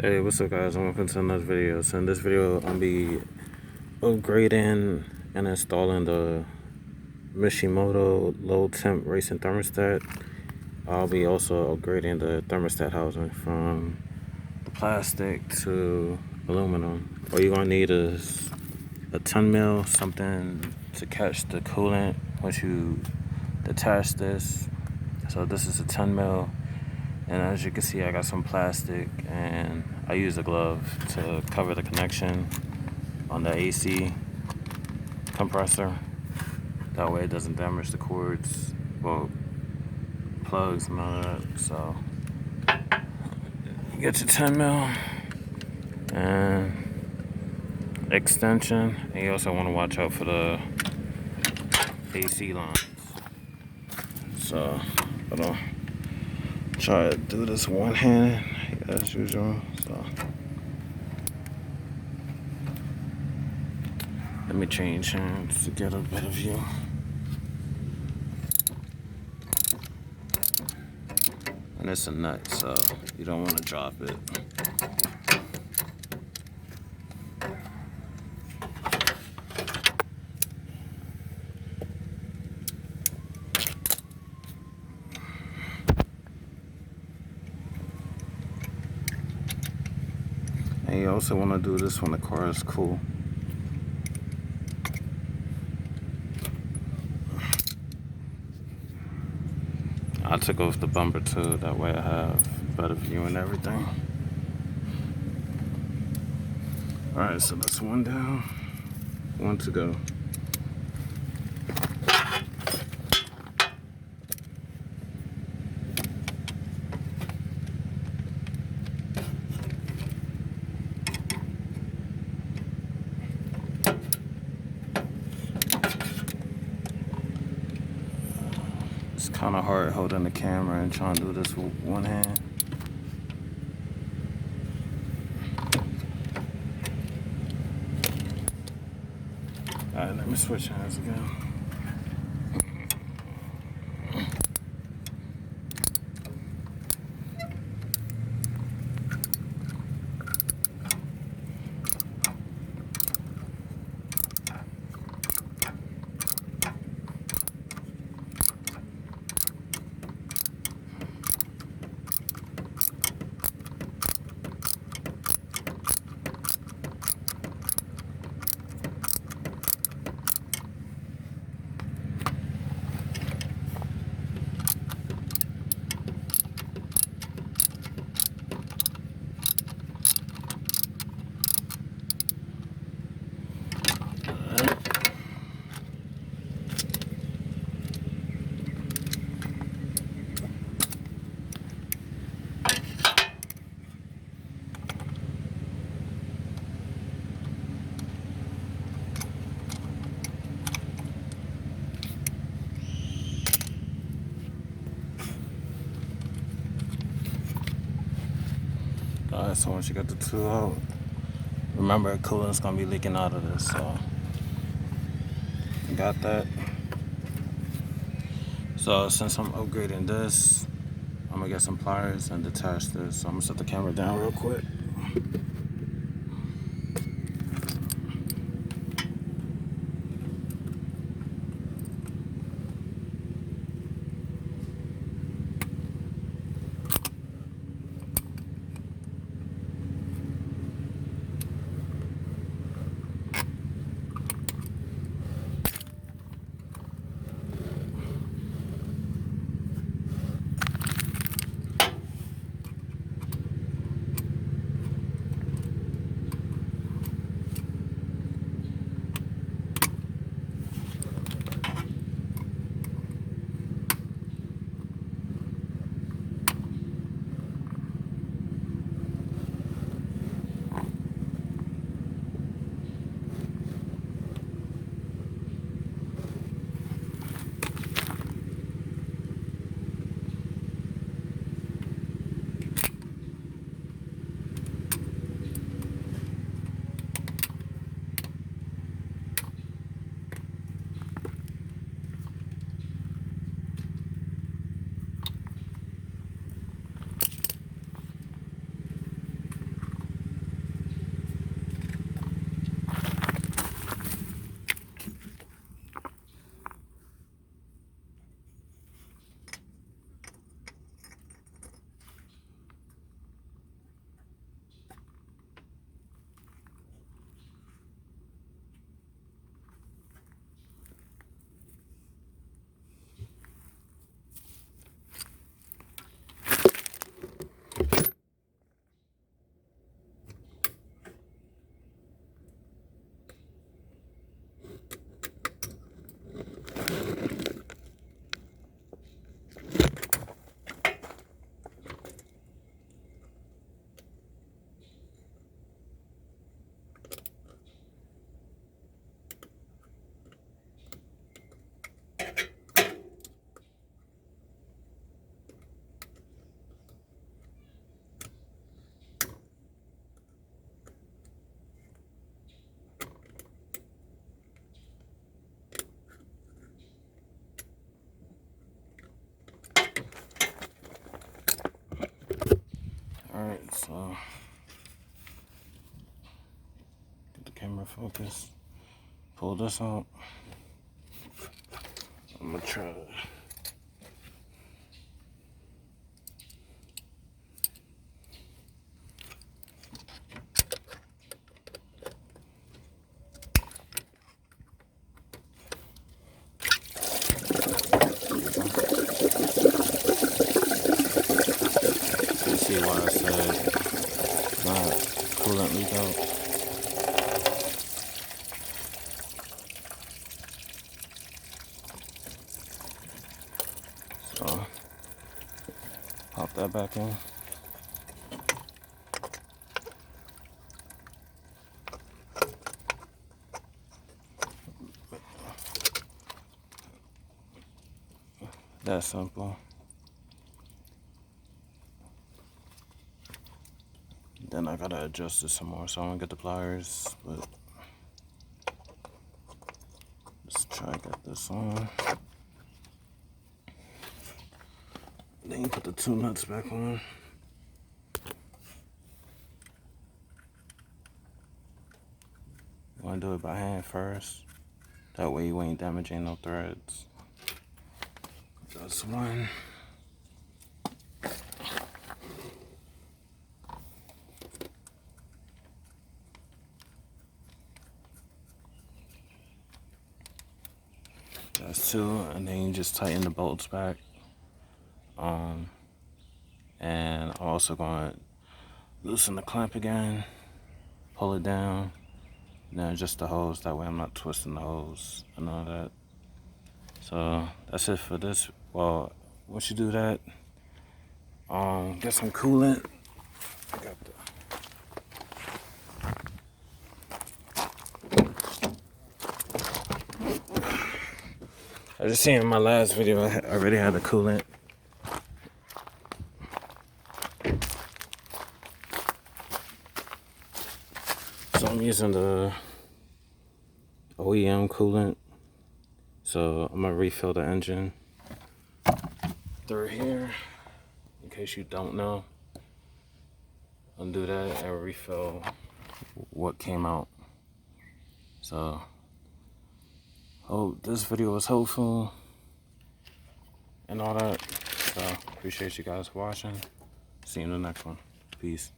Hey, what's up guys? Welcome to another video. So in this video, I'm be upgrading and installing the Mishimoto low temp racing thermostat. I'll be also upgrading the thermostat housing from plastic to aluminum. All you're gonna need is a 10 mil, something to catch the coolant once you detach this. So this is a 10 mil. And as you can see, I got some plastic and I use a glove to cover the connection on the AC compressor. That way it doesn't damage the cords, well, plugs and all that. So you get your 10 mil and extension. And you also want to watch out for the AC lines. So I'll try to do this one hand as usual. So let me change hands to get a better view. And it's a nut, so you don't want to drop it. And you also want to do this when the car is cool. I took off the bumper too, that way I have better view and everything. Alright, so that's one down, one to go. It's kind of hard holding the camera and trying to do this with one hand. Alright, let me switch hands again. Alright, so once you got the two out, remember coolant's gonna be leaking out of this, so got that. So since I'm upgrading this, I'm gonna get some pliers and detach this. So I'm gonna set the camera down real quick. Alright, so get the camera focused. Pull this out. I'm gonna try to. You see why I said not coolant leak out. So pop that back in. That simple. Then I gotta adjust it some more, so I'm gonna get the pliers, but let's try to get this on. Then you put the two nuts back on. You wanna do it by hand first. That way you ain't damaging no threads. That's one. That's two, and then you just tighten the bolts back. And I'm also gonna loosen the clamp again, pull it down, and then adjust the hose. That way I'm not twisting the hose and all that. So that's it for this. Well, once you do that, get some coolant. I got the I just seen in my last video I already had the coolant. So I'm using the OEM coolant. So I'm gonna refill the engine through here. In case you don't know, undo that and refill what came out. So hope this video was helpful and all that. So appreciate you guys watching. See you in the next one. Peace.